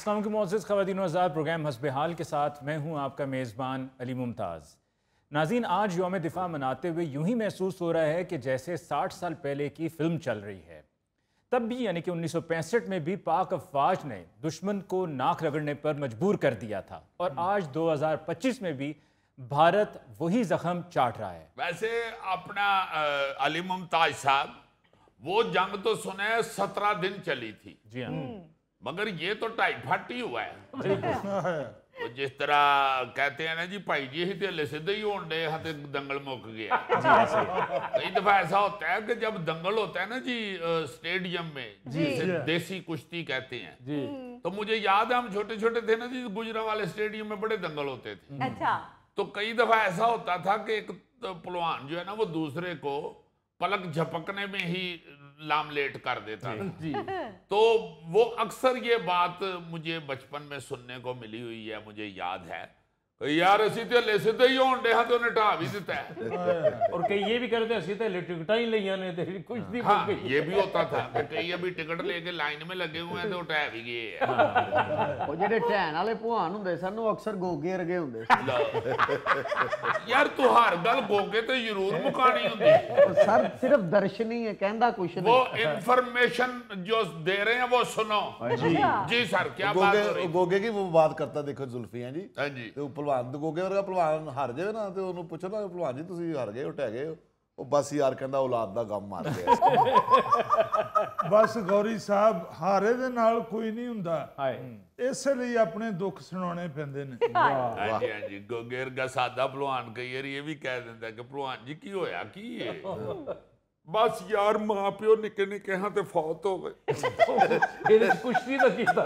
अस्सलाम वालेकुम मोअज़्ज़िज़ ख़वातीन व हज़रात, प्रोग्राम हस्ब हाल के साथ मैं हूँ आपका मेज़बान अली मुमताज़। नाज़रीन, आज यौम दिफ़ा मनाते हुए यूं ही महसूस हो रहा है कि जैसे 60 साल पहले की फ़िल्म चल रही है। तब भी यानी कि 1965 में भी पाक अफ़वाज ने दुश्मन को नाक रगड़ने पर मजबूर कर दिया था और आज 2025 में भी भारत वही ज़ख्म चाट रहा है। वैसे अपना अली मुमताज साहब, वो जंग तो सुने 17 दिन चली थी, जी हाँ, मगर ये तो ढाई फट ही हुआ है। तो जिस तरह कहते हैं ना जी, भाई जी ही ढेले सीधे ही होने डे हाँ, दंगल मुक गया। कई दफा ऐसा होता है कि जब दंगल होता है ना जी स्टेडियम में, जिसे देसी कुश्ती कहते हैं, तो मुझे याद है हम छोटे छोटे थे ना जी, गुजरांवाले स्टेडियम में बड़े दंगल होते थे। अच्छा। तो कई दफा ऐसा होता था कि एक पहलवान जो है ना, वो दूसरे को पलक झपकने में ही लामलेट कर देता था। तो वो अक्सर ये बात मुझे बचपन में सुनने को मिली हुई है, मुझे याद है, यार असी तो ले सीधे ही होने हाँ, तो उन्हें ढा भी देता है। और कई ये भी करते असी तो टिकट ही लिया ने ते कुछ नहीं। हाँ, ये भी होता था कि कई अभी टिकट लेके लाइन में लगे हुए हैं तो ढा भी गए हैं। ਉਹ ਜਿਹੜੇ ਢਹਿਣ ਵਾਲੇ ਭਵਾਨ ਹੁੰਦੇ ਸਨ ਉਹ ਅਕਸਰ ਗੋਗੇ ਵਰਗੇ ਹੁੰਦੇ ਸੀ। यार तू हर गल गोगे तो जरूर मुकानी होंगी। ਸਰ ਸਿਰਫ ਦਰਸ਼ਨੀ ਹੈ ਕਹਿੰਦਾ ਕੁਛ वो नहीं। इंफॉर्मेशन जो दे रहे हैं वो सुनो। जी सर, क्या बात हो रही? ਗੋਗੇ ਕੀ ਉਹ ਬਾਤ ਕਰਤਾ ਦੇਖੋ ਜ਼ੁਲਫੀਆਂ ਜੀ हाँ जी। ਤੇ ਉਹ ਭਲਵਾਨ ਤੇ ਗੋਗੇ ਵਰਗਾ ਭਲਵਾਨ ਹਾਰ ਜਾਵੇ ਨਾ ਤੇ ਉਹਨੂੰ ਪੁੱਛੋ ਨਾ ਭਲਵਾਨ ਜੀ ਤੁਸੀਂ ਹਾਰ ਗਏ ਹੋ ਟਹਿ ਗਏ ਹੋ, ਉਹ ਬਸ ਯਾਰ ਕਹਿੰਦਾ ਔਲਾਦ ਦਾ ਗਮ ਮਾਰ ਗਿਆ। ਬਸ ਗੌਰੀ ਸਾਹਿਬ ਹਾਰੇ ਦੇ ਨਾਲ ਕੋਈ ਨਹੀਂ ਹੁੰਦਾ, हाय ਇਸੇ ਲਈ ਆਪਣੇ ਦੁੱਖ ਸੁਣਾਉਣੇ ਪੈਂਦੇ ਨੇ। हाँ जी, हाँ जी। गोगेर का सादा भलवान कई बार ये भी कह देता है कि भलवान जी की होया की है? बस यार मां प्यो निके निके हाँ ते फौत हो गए। ਇਹਦੇ ਚ ਕੁਛ ਨਹੀਂ ਤਾਂ ਕੀਤਾ।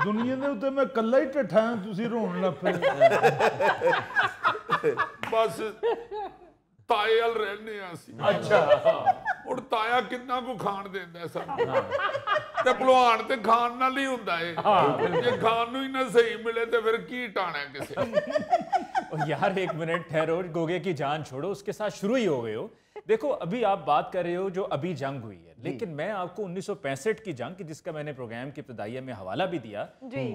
ਦੁਨੀਆ ਦੇ ਉੱਤੇ ਮੈਂ ਇਕੱਲਾ ਹੀ ਢੱਠਾ ਹਾਂ, ਤੁਸੀਂ ਰੋਣ ਲੱਗ ਪਏ। बस ताए अल रहने असी। अच्छा ਹੁਣ ਤਾਇਆ ਕਿੰਨਾ ਕੋ ਖਾਣ ਦਿੰਦਾ ਸਾਨੂੰ, ਤੇ ਭਲਵਾਨ ਤੇ ਖਾਣ ਨਾਲ ਹੀ ਹੁੰਦਾ ਏ। ਜੇ ਖਾਣ ਨੂੰ ਹੀ ਨਾ ਸਹੀ ਮਿਲੇ ਤੇ ਫਿਰ ਕੀ ਟਾਣਾ ਕਿਸੇ। और यार एक मिनट ठहरो, गोगे की जान छोड़ो, उसके साथ शुरू ही हो गए हो। देखो अभी आप बात कर रहे हो जो अभी जंग हुई है, लेकिन मैं आपको 1965 की जंग की, जिसका मैंने प्रोग्राम की इब्तिदाइया में हवाला भी दिया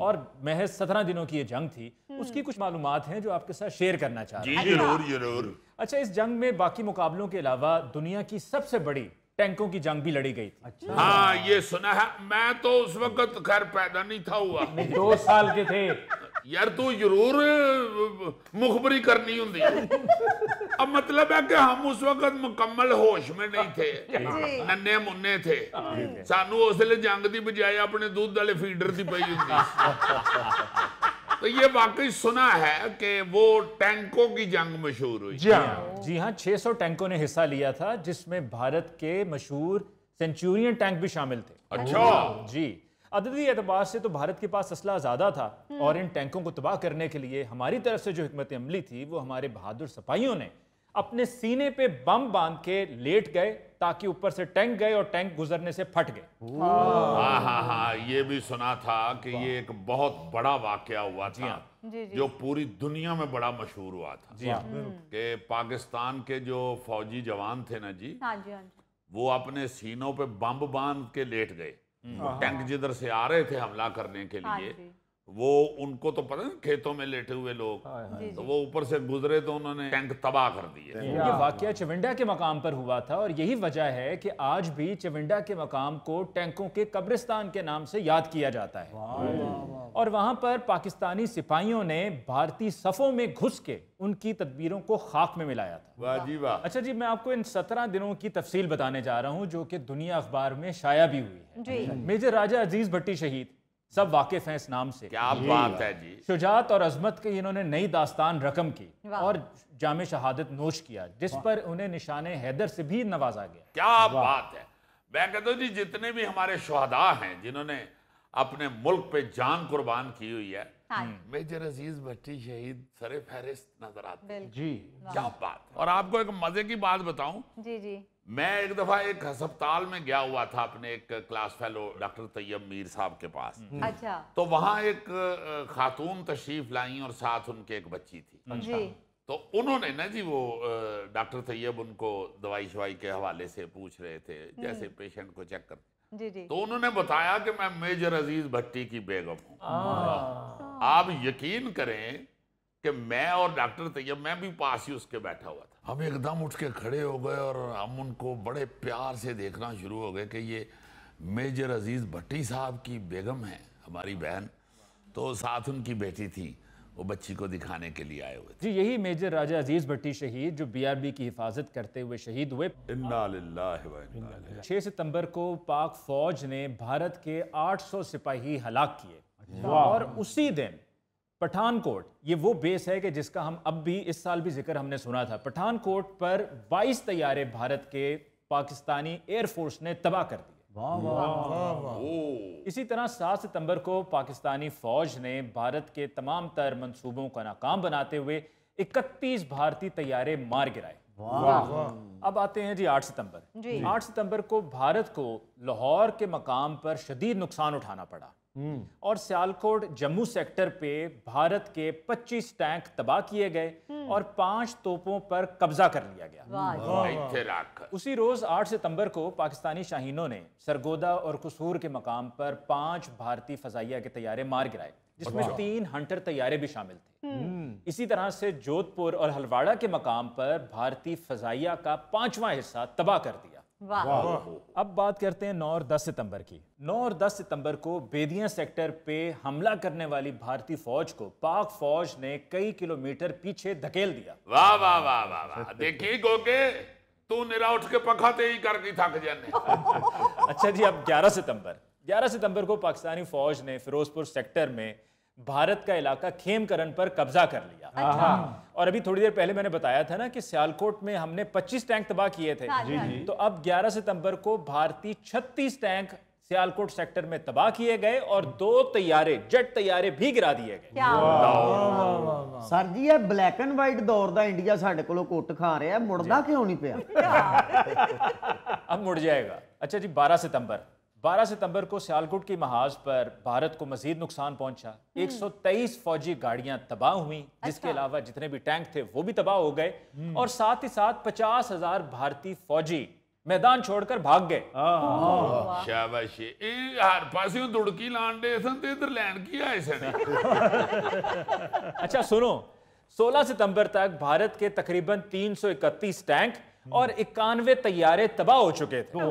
और महज 17 दिनों की ये जंग थी, उसकी कुछ मालूमात हैं जो आपके साथ शेयर करना चाह रहा हूं। जी जरूर जरूर। अच्छा, इस जंग में बाकी मुकाबलों के अलावा दुनिया की सबसे बड़ी टैंकों की जंग भी लड़ी गई थी। अच्छा हाँ, ये सुना है। मैं तो उस वक्त खैर पैदा नहीं था हुआ। 2 साल के थे। यार तू जरूर मुखबरी करनी होंगी। अब मतलब है कि हम उस वक्त मुकम्मल होश में नहीं थे, नन्हे मुन्ने थे। सानू उसले जंग की बजाय अपने दूध वाले फीडर की पई होंगी। तो ये वाकई सुना है कि वो टैंकों की जंग मशहूर हुई। जी हाँ, 600 टैंकों ने हिस्सा लिया था, जिसमें भारत के मशहूर सेंचुरियन टैंक भी शामिल थे। अच्छा जी, अददी एतबार से तो भारत के पास असला ज़्यादा था और इन टैंकों को तबाह करने के लिए हमारी तरफ से जो हिकमत अमली थी, वो हमारे बहादुर सिपाहियों ने अपने सीने पे बम बांध के लेट गए ताकि ऊपर से टैंक गए और टैंक गुजरने से फट गए। हाँ हाँ हाँ, ये भी सुना था कि ये एक बहुत बड़ा वाकया हुआ था जो पूरी दुनिया में बड़ा मशहूर हुआ था। जी हाँ, कि पाकिस्तान के जो फौजी जवान थे ना जी, हाँ जी, हाँ जी। वो अपने सीनों पे बम बांध के लेट गए। टैंक जिधर से आ रहे थे हमला करने के हाँ लिए, जी। वो उनको तो पता नहीं, खेतों में लेटे हुए लोग, तो वो ऊपर से गुजरे तो उन्होंने टैंक तबाह कर दिए। ये वाकया चविंडा के मकाम पर हुआ था और यही वजह है कि आज भी चविंडा के मकाम को टैंकों के कब्रिस्तान के नाम से याद किया जाता है। और वहां पर पाकिस्तानी सिपाहियों ने भारतीय सफों में घुस के उनकी तदबीरों को खाक में मिलाया था। वाह जी वाह। अच्छा जी, मैं आपको इन 17 दिनों की तफसील बताने जा रहा हूं जो कि दुनिया अखबार में शाया भी हुई है। मेजर राजा अजीज भट्टी शहीद, सब वाकिफ हैं इस नाम से। क्या बात है जी। शुजात और अजमत की इन्होंने नई दास्तान रकम की और जामे शहादत नोश किया, जिस पर उन्हें निशाने हैदर से भी नवाजा गया। क्या बात है। मैं कहता हूँ जी, जितने भी हमारे शहदा हैं जिन्होंने अपने मुल्क पे जान कुर्बान की हुई है, मेजर अजीज भट्टी शहीद सरे फहरिस्त नजर आते हैं जी। क्या बात है। और आपको एक मजे की बात बताऊं, जी जी। मैं एक दफा एक अस्पताल में गया हुआ था अपने एक class fellow doctor Tayyab Mir साहब के पास। अच्छा तो वहां एक खातून तशरीफ लाई और साथ उनके एक बच्ची थी। जी। तो उन्होंने ना जी वो डॉक्टर तैयब उनको दवाई शवाई के हवाले से पूछ रहे थे, जैसे पेशेंट को चेक कर। जी जी। तो उन्होंने बताया कि मैं मेजर अजीज भट्टी की बेगम हूँ। आप यकीन करें कि मैं और डॉक्टर तैयब, मैं भी पास ही उसके बैठा हुआ था, हम एकदम उठ के खड़े हो गए और हम उनको बड़े प्यार से देखना शुरू हो गए कि ये मेजर अजीज भट्टी साहब की बेगम है, हमारी बहन। तो साथ उनकी बेटी थी, वो बच्ची को दिखाने के लिए आए हुए थे। जी, यही मेजर राजा अजीज भट्टी शहीद जो BRB की हिफाजत करते हुए शहीद हुए। इन्ना लिल्लाहि व इन्ना इलैहि। 6 सितंबर को पाक फौज ने भारत के 800 सिपाही हलाक किए और उसी दिन पठानकोट, ये वो बेस है कि जिसका हम अब भी इस साल भी जिक्र हमने सुना था, पठानकोट पर 22 तैयारे भारत के पाकिस्तानी एयरफोर्स ने तबाह कर दिए। इसी तरह 7 सितंबर को पाकिस्तानी फौज ने भारत के तमाम तर मंसूबों का नाकाम बनाते हुए 31 भारतीय तैयारे मार गिराए। अब आते हैं जी 8 सितंबर। 8 सितंबर को भारत को लाहौर के मकाम पर शदीद नुकसान उठाना पड़ा और सियालकोट जम्मू सेक्टर पे भारत के 25 टैंक तबाह किए गए और 5 तोपों पर कब्जा कर लिया गया। उसी रोज 8 सितंबर को पाकिस्तानी शाहीनों ने सरगोदा और कसूर के मकाम पर 5 भारतीय फजाइया के तैयारे मार गिराए, जिसमें 3 हंटर तैयारे भी शामिल थे। इसी तरह से जोधपुर और हलवाड़ा के मकाम पर भारतीय फजाइया का 5वां हिस्सा तबाह कर दिया। अब बात करते हैं 9 और 10 सितंबर की। 9 और 10 सितंबर को बेदिया सेक्टर पे हमला करने वाली भारतीय फौज को पाक फौज ने कई किलोमीटर पीछे धकेल दिया। वाह वाह वाह वाह वाह। देखी गोगे, तू निरा उठ के पखा ते ही करके थक जाने। अच्छा जी, अब 11 सितंबर को पाकिस्तानी फौज ने फिरोजपुर सेक्टर में भारत का इलाका खेमकरन पर कब्जा कर लिया। और अभी थोड़ी देर पहले मैंने बताया था ना कि सियालकोट में हमने 25 टैंक तबाह किए थे। तो अब 11 सितंबर को भारतीय 36 टैंक सियालकोट सेक्टर में तबाह किए गए और 2 तैयारे, जेट तैयारे भी गिरा दिए गए। सर जी, ये ब्लैक एंड वाइट दौर दा इंडिया साडे कोलों कुट खा रहा है, मुड़दा क्यों नहीं पिया? अब मुड़ जाएगा। अच्छा जी, 12 सितंबर को सियालकोट की महाज पर भारत को मजीद नुकसान पहुंचा। 123 फौजी गाड़ियां तबाह हुई, जिसके अलावा जितने भी टैंक थे वो भी तबाह हो गए और साथ ही साथ 50,000 भारतीय फौजी मैदान छोड़कर भाग गए। शाबाशी। ਇਹ ਹਰ ਪਾਸਿਓਂ ਦੁੜਕੀ ਲਾਣ ਦੇ ਸਨ ਤੇ ਇਧਰ ਲੈਣ ਕੀ ਆਏ ਸਨ। अच्छा सुनो, 16 सितंबर तक भारत के तकरीबन 331 टैंक और 91 तैयारे तबाह हो चुके थे।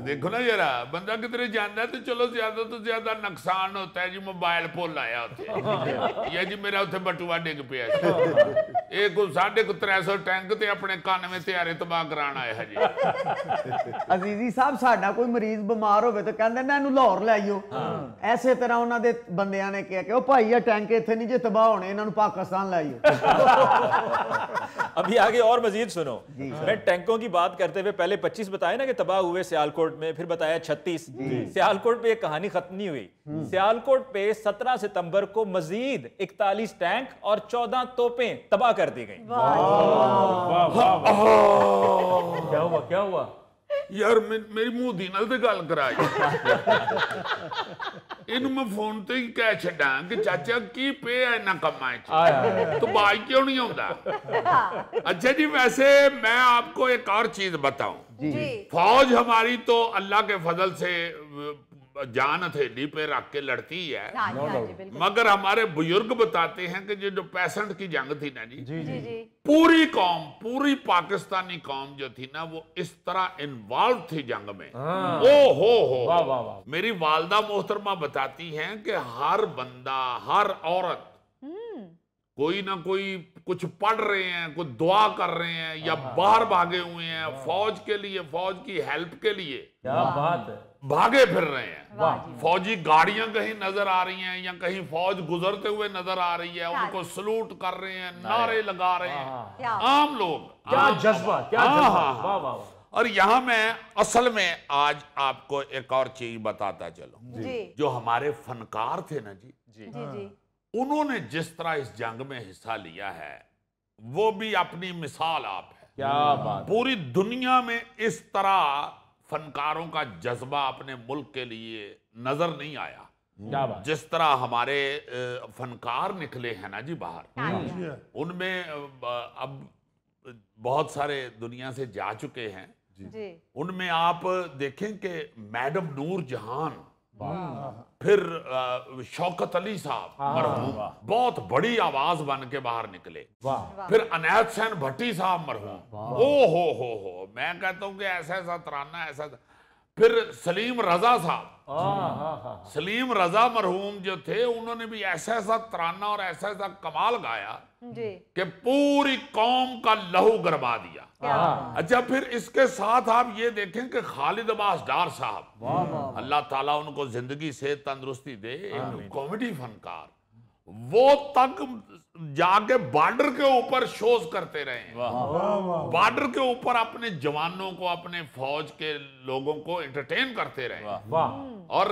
देखो ना जरा, बंदा किधरे जाना है तो चलो ज्यादा तो ज्यादा नुकसान होता है जी, मोबाइल भुल आया उत्थे या जी मेरा उत्थे बटुआ डिग पिया। ਇਹ ਕੋਈ 350 ਟੈਂਕ ਤੇ ਆਪਣੇ 91 ਤਿਆਰੇ ਤਬਾਹ ਕਰਾਣ ਆਏ ਹਜੇ। ਅਜ਼ੀਜ਼ੀ ਸਾਹਿਬ, ਸਾਡਾ ਕੋਈ ਮਰੀਜ਼ ਬਿਮਾਰ ਹੋਵੇ ਤਾਂ ਕਹਿੰਦੇ ਨਾ ਇਹਨੂੰ ਲਾਹੌਰ ਲੈ ਆਇਓ। ਐਸੇ ਤਰ੍ਹਾਂ ਉਹਨਾਂ ਦੇ ਬੰਦਿਆਂ ਨੇ ਕਿਹਾ ਕਿ ਉਹ ਭਾਈ ਇਹ ਟੈਂਕ ਇੱਥੇ ਨਹੀਂ ਜੇ ਤਬਾਹ ਹੋਣੇ, ਇਹਨਾਂ ਨੂੰ ਪਾਕਿस्तान ਲੈ आइयो। अभी आगे और मजीद सुनो। मैं टैंकों की बात करते हुए पहले 25 बताए ना कि तबाह हुए सियालकोट में, फिर बताया 36। सियालकोट पे एक कहानी खत्म नहीं हुई। सियालकोट पे 17 सितंबर को मजीद 41 टैंक और 14 तोपें तबाह कर दी गई। क्या हुआ? यार मेरी मुंह दी नाल ते गल कराई। ਇਹਨੂੰ ਮੈਂ ਫੋਨ ਤੇ ਹੀ ਕਹਿ ਛੱਡਾਂ ਕਿ ਚਾਚਾ ਕੀ ਪਿਆ ਇਹਨਾਂ ਕੰਮਾਂ 'ਚ, ਤੂੰ ਬਾਜ क्यों नहीं आਉਂਦਾ। अच्छा जी, वैसे मैं आपको एक और चीज बताऊं। फौज हमारी तो अल्लाह के फजल से जान हथेली पे रख के लड़ती है, मगर हमारे बुजुर्ग बताते हैं कि जो 65 की जंग थी ना जी, पूरी कौम, पूरी पाकिस्तानी कौम जो थी ना, वो इस तरह इन्वॉल्व थी जंग में। ओ हो मेरी वालदा मोहतरमा बताती हैं कि हर बंदा, हर औरत, कोई ना कोई कुछ पढ़ रहे हैं, कुछ दुआ कर रहे हैं या बाहर भागे हुए हैं फौज के लिए, फौज की हेल्प के लिए। क्या बात है, भागे फिर रहे हैं। फौजी गाड़ियां कहीं नजर आ रही हैं या कहीं फौज गुजरते हुए नजर आ रही है, उनको सलूट कर रहे हैं, नारे लगा रहे हैं आम लोग। क्या जज्बा, क्या जज्बा। वाह वाह। और यहाँ मैं असल में आज आपको एक और चीज बताता चलूं। जो हमारे फनकार थे ना जी, उन्होंने जिस तरह इस जंग में हिस्सा लिया है, वो भी अपनी मिसाल आप है। क्या बात। पूरी दुनिया में इस तरह फनकारों का जज्बा अपने मुल्क के लिए नजर नहीं आया। क्या बात। जिस तरह हमारे फनकार निकले हैं ना जी बाहर, उनमें अब बहुत सारे दुनिया से जा चुके हैं जी उनमें आप देखें कि मैडम नूर जहान, फिर शौकत अली साहब मरहूम बहुत बड़ी आवाज बन के बाहर निकले, फिर अनैत हुसैन भट्टी साहब मरहूम, ओ हो मैं कहता हूं कि ऐसा ऐसा तराना ऐसा। फिर सलीम रजा साहब, सलीम रजा मरहूम जो थे, उन्होंने भी ऐसा ऐसा तराना और ऐसा ऐसा कमाल गाया जी कि पूरी कौम का लहू गरमा दिया। अच्छा, फिर इसके साथ आप ये देखें कि खालिद अब्बास डार साहब, अल्लाह ताला उनको जिंदगी से तंदुरुस्ती दे, एक कॉमेडी फनकार, वो तक जाके बॉर्डर के ऊपर शोज करते रहे, बॉर्डर के ऊपर अपने जवानों को, अपने फौज के लोगों को एंटरटेन करते रहे। और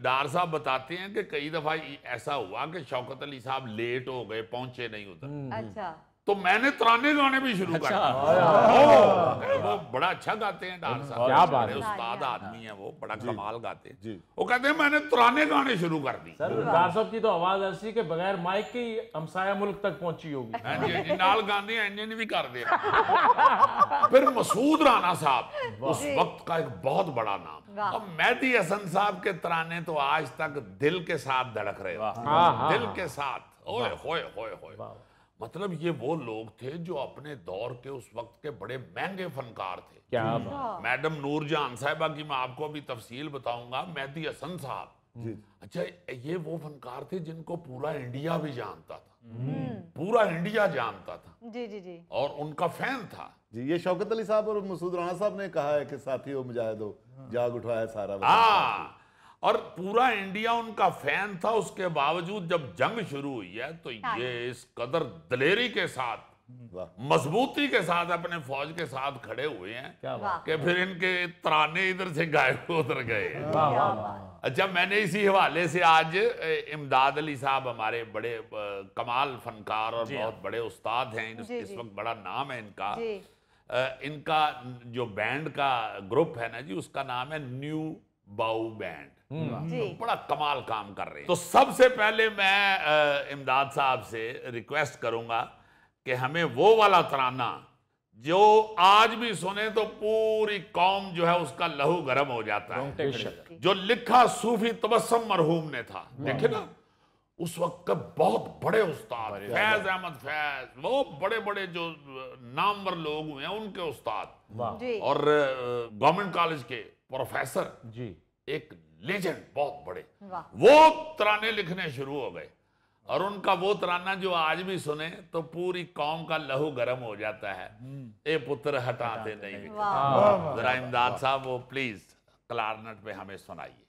डार साहब बताते हैं कि कई दफा ऐसा हुआ कि शौकत अली साहब लेट हो गए, पहुंचे नहीं उधर, अच्छा तो मैंने तराने गाने भी शुरू कर दिए। वो बड़ा अच्छा गाते हैं डार साहब, क्या बात बड़े है। उस्ताद आदमी है, वो बड़ा कमाल गाते हैं। वो कहते हैं मैंने तराने गाने शुरू कर दी। सर डार साहब की तो आवाज ऐसी कि बगैर माइक के ही हमसाया मुल्क तक पहुंची होगी। हाँ जी, नाल गांधी इंजन भी कर दे। फिर मसूद राना साहब उस वक्त का एक बहुत बड़ा नाम। अब मेहदी हसन साहब के तराने तो आज तक दिल के साथ धड़क रहे, दिल के साथ, ओए होए होए होए। मतलब ये वो लोग थे जो अपने दौर के उस वक्त के बड़े महंगे फनकार थे। क्या बात। मैडम नूर जहान साहिबा की मैं आपको अभी तफसील बताऊंगा, मेहदी हसन साहब, अच्छा ये वो फनकार थे जिनको पूरा इंडिया भी जानता था, पूरा इंडिया जानता था, जी जी जी और उनका फैन था। जी, ये शौकत अली साहब और मसूद राणा साहब ने कहा है कि साथियों मुजाहिदो जाग उठा है सारा वतन। हाँ, और पूरा इंडिया उनका फैन था। उसके बावजूद जब जंग शुरू हुई है तो ये इस कदर दलेरी के साथ, मजबूती के साथ अपने फौज के साथ खड़े हुए हैं कि फिर इनके तराने इधर से गायब उधर गए। अच्छा, मैंने इसी हवाले से आज इमदाद अली साहब हमारे बड़े कमाल फनकार और बहुत बड़े उस्ताद हैं, इस वक्त बड़ा नाम है इनका। इनका जो बैंड का ग्रुप है ना जी, उसका नाम है न्यू बाऊ बैंड, तो बड़ा कमाल काम कर रहे हैं। तो सबसे पहले मैं इमदाद साहब से रिक्वेस्ट करूंगा कि हमें वो वाला तराना जो आज भी सुने तो पूरी कौम जो है उसका लहू गर्म हो जाता है, जो लिखा सूफी तबस्सुम मरहूम ने था। देखे ना, उस वक्त के बहुत बड़े उस्ताद, फैज अहमद फैज, वो बड़े बड़े जो नामवर लोग हुए हैं उनके उस्ताद, और गवर्नमेंट कॉलेज के प्रोफेसर जी, एक लेजेंड बहुत बड़े, वो तराने लिखने शुरू हो गए। और उनका वो तराना जो आज भी सुने तो पूरी कौम का लहू गर्म हो जाता है, ए पुत्र हटाते नहीं। जरा इमदाद साहब वो प्लीज क्लारनेट पे हमें सुनाइए।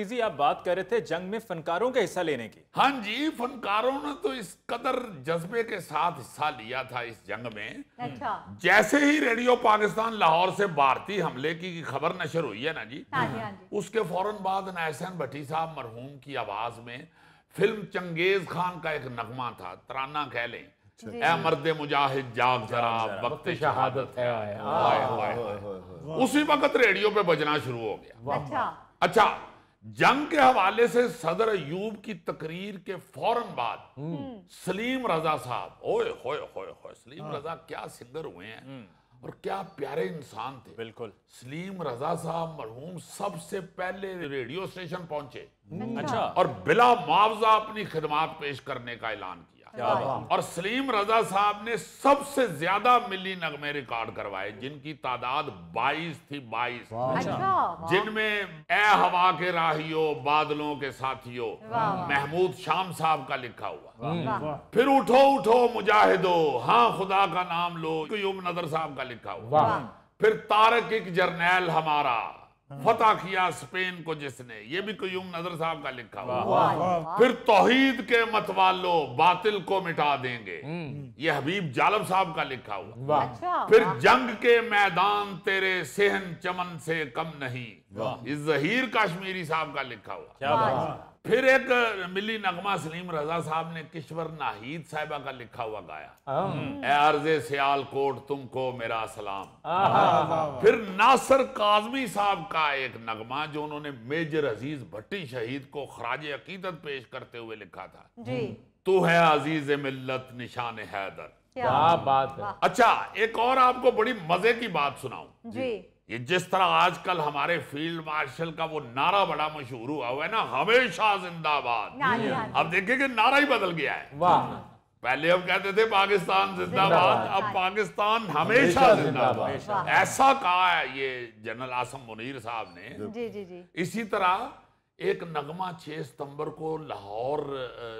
जी, आप बात कर रहे थे जंग में फनकारों के हिस्सा लेने की। हाँ जी, फनकारों ने तो इस कदर जज्बे के साथ हिस्सा लिया था इस जंग में। अच्छा। जैसे ही रेडियो पाकिस्तान लाहौर से भारतीय हमले की खबर नशर हुई है ना जी, हाँ जी, हाँ जी। उसके फौरन बाद नायसन भट्टी साहब मरहूम की आवाज में फिल्म चंगेज खान का एक नगमा था, तराना कह लें, ऐ मर्दे मुजाहिद जाग जरा वक्त शहादत है आया। उसी वक्त रेडियो पे बजना शुरू हो गया। अच्छा, जंग के हवाले से सदर अयूब की तकरीर के फौरन बाद सलीम रजा साहब, ओए होए होए होए, सलीम रजा क्या सिंगर हुए हैं और क्या प्यारे इंसान थे। बिल्कुल। सलीम रजा साहब मरहूम सबसे पहले रेडियो स्टेशन पहुंचे। अच्छा। और बिला मुआवजा अपनी खिदमात पेश करने का ऐलान किया। और सलीम रजा साहब ने सबसे ज्यादा मिली नगमे रिकॉर्ड करवाए, जिनकी तादाद 22 थी। 22। अच्छा। जिनमें ए हवा के राहियो बादलों के साथियों महमूद शाम साहब का लिखा हुआ, फिर उठो उठो मुजाहिदो हाँ खुदा का नाम लो क्यूम नदर साहब का लिखा हुआ, फिर तारक एक जर्नैल हमारा फतह किया स्पेन को जिसने, ये भी क्यूम नदर साहब का लिखा हुआ, फिर तौहीद के मतवालो बातिल को मिटा देंगे, ये हबीब जालब साहब का लिखा हुआ। अच्छा। फिर जंग के मैदान तेरे सेहन चमन से कम नहीं, ये जहीर कश्मीरी साहब का लिखा हुआ। क्या बात। फिर एक मिली नगमा सलीम रजा साहब ने किश्वर नाहीद साहिबा का लिखा हुआ गाया, ए अर्ज़े सियालकोट तुमको मेरा सलाम। फिर नासिर काज़मी साहब का एक नगमा जो उन्होंने मेजर अजीज भट्टी शहीद को खराज अकीदत पेश करते हुए लिखा था, जी। तू है अजीज मिल्लत निशान हैदर। क्या बात है। अच्छा, एक और आपको बड़ी मजे की बात सुनाऊं जी। ये जिस तरह आजकल हमारे फील्ड मार्शल का वो नारा बड़ा मशहूर हुआ है ना, हमेशा जिंदाबाद। अब देखिए कि नारा ही बदल गया है। वाह। पहले हम कहते थे पाकिस्तान जिंदाबाद, अब पाकिस्तान हमेशा जिंदाबाद। ऐसा कहा है ये जनरल आसम मुनीर साहब ने। जी जी जी। इसी तरह एक नगमा 6 सितंबर को लाहौर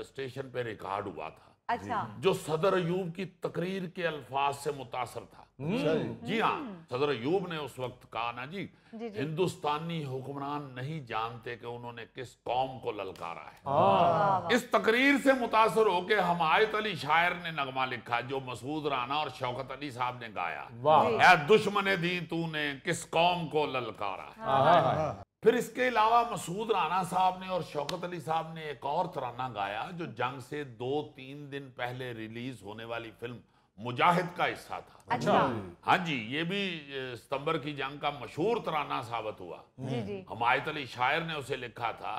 स्टेशन पे रिकॉर्ड हुआ था, अच्छा। जो सदर अयूब की तकरीर के अल्फाज से मुतासर था। जी हाँ, सदर अयूब ने उस वक्त कहा ना जी, हिंदुस्तानी हुक्मरान नहीं जानते कि उन्होंने किस कौम को ललकारा है। इस तकरीर से मुतासर होकर हमायत अली शायर ने नगमा लिखा, जो मसूद राना और शौकत अली साहब ने गाया, ऐ दुश्मन दी तूने किस कौम को ललकारा। फिर इसके अलावा मसूद राना साहब ने और शौकत अली साहब ने एक और तराना गाया, जो जंग से 2-3 दिन पहले रिलीज होने वाली फिल्म मुजाहिद का हिस्सा था। अच्छा। हाँ जी, ये भी सितंबर की जंग का मशहूर तराना साबित हुआ। जी जी। हमायत अली शायर ने उसे लिखा था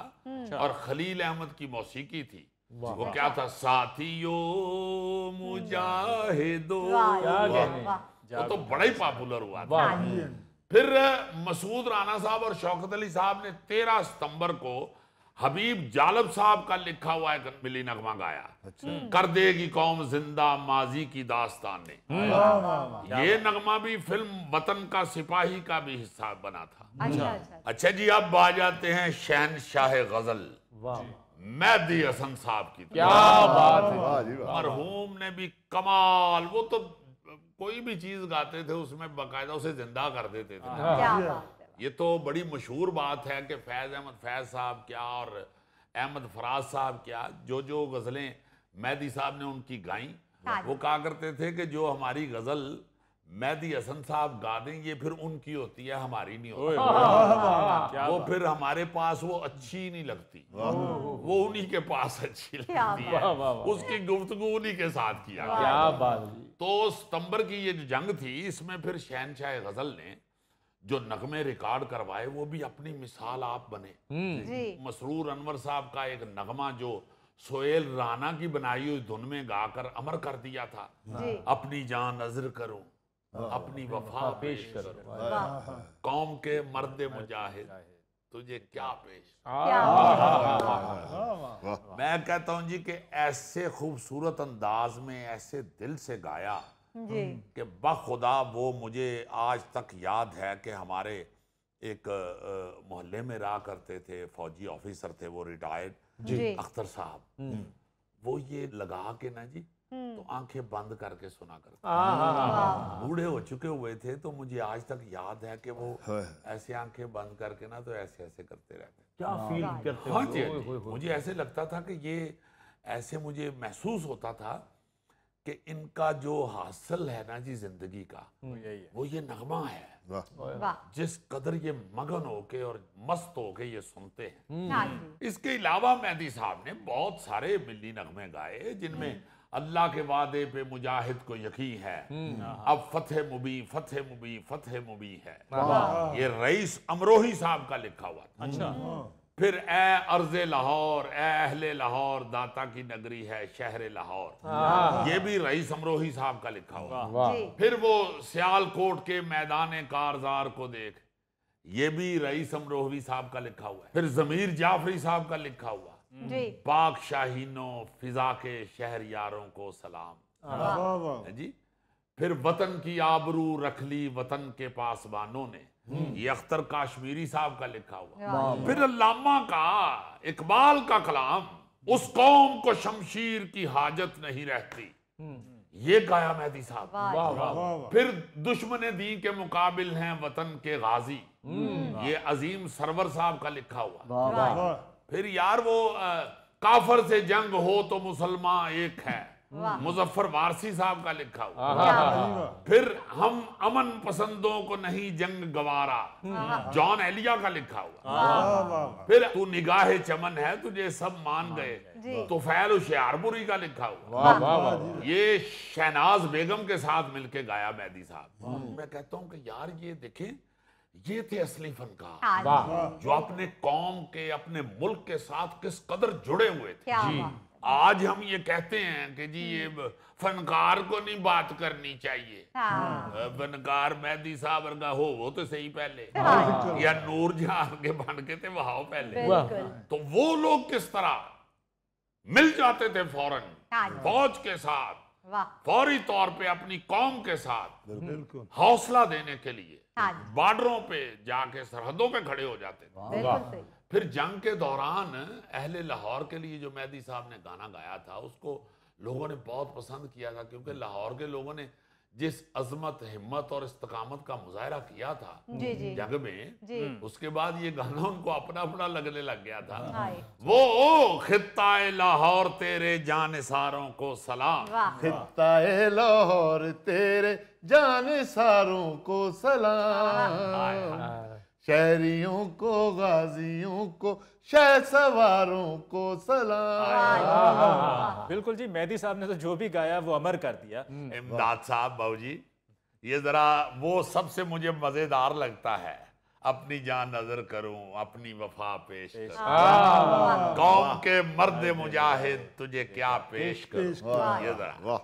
और खलील अहमद की मौसीकी थी। वो क्या था, साथियों मुजाहिदो, वो तो बड़ा ही पॉपुलर हुआ था। फिर मसूद राना साहब और शौकत अली साहब ने 13 सितंबर को हबीब जालब साहब का लिखा हुआ एक मिली नगमा गाया, कर देगी कौम जिंदा माजी की दास्तान ने। ये नगमा भी फिल्म वतन का सिपाही का भी हिस्सा बना था। अच्छा जी, अब आ जाते हैं शहनशाह गजल मेहदी हसन साहब की। क्या बात है। मरहूम ने भी कमाल, वो तो कोई भी चीज गाते थे उसमें बाकायदा उसे जिंदा कर देते थे। ये तो बड़ी मशहूर बात है कि फैज अहमद फैज साहब क्या और अहमद फराज साहब क्या, जो गजलें मेहदी साहब ने उनकी गाई, वो कहा करते थे कि जो हमारी गजल मेहदी हसन साहब गा दें ये फिर उनकी होती है, हमारी नहीं होती। वो फिर हमारे पास वो अच्छी नहीं लगती, वो उन्हीं के पास अच्छी लगती है। उसकी गुफ्तगू उन्हीं के साथ किया। क्या बात। तो सितंबर की ये जो जंग थी, इसमें फिर शहनशाह गजल ने जो नगमे रिकॉर्ड करवाए वो भी अपनी मिसाल आप बने। मसरूर अनवर साहब का एक नगमा जो सोहेल राना की बनाई हुई धुन में गाकर अमर कर दिया था, अपनी जान नजर करो अपनी वफा पेश करो, कौम के मर्दे मुजाहिद तुझे क्या पेश। मैं कहता हूं जी कि ऐसे खूबसूरत अंदाज में ऐसे दिल से गाया जी कि बखुदा वो मुझे आज तक याद है कि हमारे एक मोहल्ले में रहा करते थे, फौजी ऑफिसर थे, वो रिटायर्ड जी अख्तर साहब, वो ये लगा के ना जी तो आंखें बंद करके सुना करते, बूढ़े हो चुके हुए थे, तो मुझे आज तक याद है कि वो ऐसे आंखें बंद करके ना तो ऐसे ऐसे करते रहते। क्या फील करते हाँ हो? जी, हाँ जी। मुझे ऐसे लगता था कि ये ऐसे मुझे महसूस होता था कि इनका जो हासिल है ना जी जिंदगी का, वो ये नगमा है, वाह जिस कदर ये मगन होके और मस्त होके ये सुनते हैं। हाँ जी इसके अलावा मेहदी साहब ने बहुत सारे मिली नगमे गाए जिनमें अल्लाह के वादे पे मुजाहिद को यकीन है, अब फतेह मुबी फतेह मुबी फतेह मुबी है, ये रईस अमरोही साहब का लिखा हुआ था। अच्छा। फिर ए अर्ज़े लाहौर, ए अहले लाहौर, दाता की नगरी है शहर लाहौर, ये भी रईस अमरोही साहब का लिखा हुआ। जी फिर वो सियालकोट के मैदान कारजार को देख, ये भी रईस अमरोही साहब का लिखा हुआ है। फिर जमीर जाफरी साहब का लिखा हुआ, जी पाक शाहीनों फिजा के शहर यारों को सलाम, वाह वाह है जी। फिर वतन की आबरू रख ली वतन के पासबानों ने, ये अख्तर काश्मीरी साहब का लिखा हुआ। फिर अल्लामा का इकबाल का कलाम, उस कौम को शमशीर की हाजत नहीं रहती, ये गाया मेहदी साहब। वाह वाह फिर दुश्मन दी के मुकाबिल हैं वतन के गाजी, ये अजीम सरवर साहब का लिखा हुआ। वाह फिर यार वो काफर से जंग हो तो मुसलमान एक है, मुजफ्फर वारसी साहब का लिखा हुआ। फिर हम अमन पसंदों को नहीं जंग गवारा, जॉन एलिया का लिखा हुआ। फिर तू निगाहे चमन है तुझे सब मान गए, तो फैल होशियारपुरी का लिखा हुआ। ये शहनाज बेगम के साथ मिलके गाया मेहदी साहब। मैं कहता हूँ कि यार ये देखें, ये थे असली फनकार, हाँ जो अपने कौम के अपने मुल्क के साथ किस कदर जुड़े हुए थे। क्या बात। आज हम ये कहते हैं कि जी ये फनकार को नहीं बात करनी चाहिए, हाँ फनकार मेहदी साहब वर्गा हो वो तो सही पहले, या नूर जहां के बन के थे वहां पहले। बिल्कुल तो वो लोग किस तरह मिल जाते थे फौरन हाँ जी। फौज के साथ, वाह फौरी तौर पे अपनी कौम के साथ बिल्कुल हौसला देने के लिए हाँ जी। बॉर्डरों पे जाके सरहदों पे खड़े हो जाते थे। बिल्कुल सही। फिर जंग के दौरान अहले लाहौर के लिए जो मेहदी साहब ने गाना गाया था उसको लोगों ने बहुत पसंद किया था, क्योंकि लाहौर के लोगों ने जिस अजमत, हिम्मत और इस्तकामत का मुजाहरा किया था जी जी जंग में, जी उसके बाद ये गाना उनको अपना अपना लगने लग गया था। हाय वो खित्ताए लाहौर तेरे जानिसारों को सलाम, वाह खित्ताए लाहौर तेरे जानिसारों को सलाम, शहरियों को गाजियों को शह सवारों को सलाम। बिल्कुल जी, मेहदी साहब ने तो जो भी गाया वो अमर कर दिया। इमदाद साहब बाबूजी, ये जरा वो सबसे मुझे मजेदार लगता है, अपनी जान नजर करूं अपनी वफा पेश करूं, कौम के मर्द मुजाहिद तुझे क्या पेश करूं, ये जरा वाह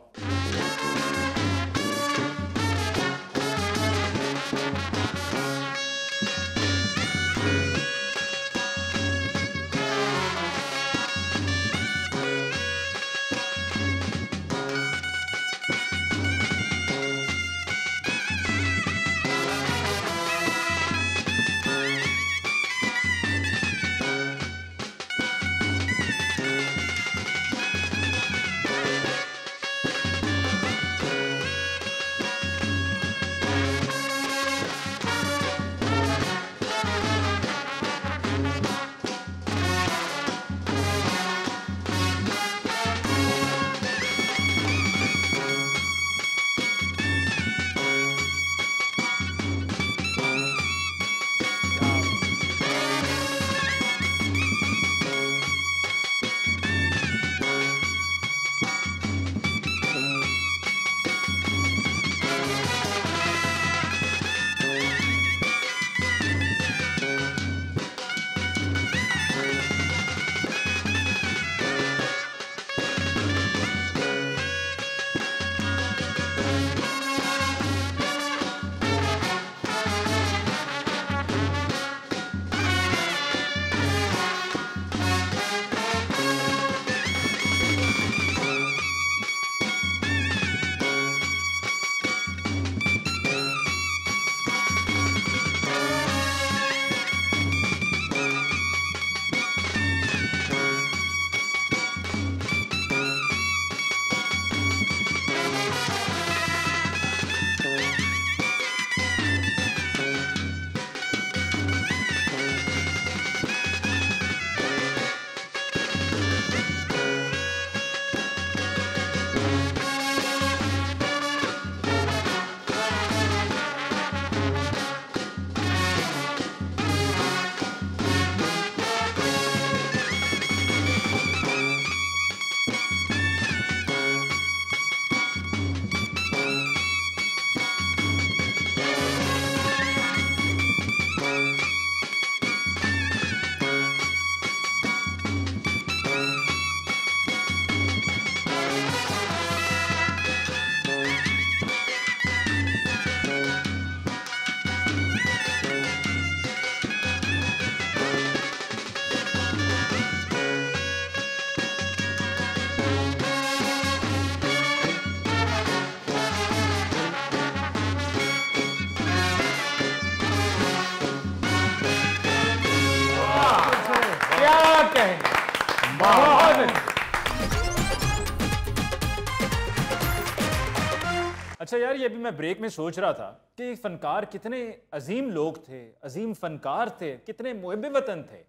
अच्छा यार, ये भी मैं ब्रेक में सोच रहा था कि फनकार कितने अजीम लोग थे, अजीम फनकार थे, कितने मुहिब वतन थे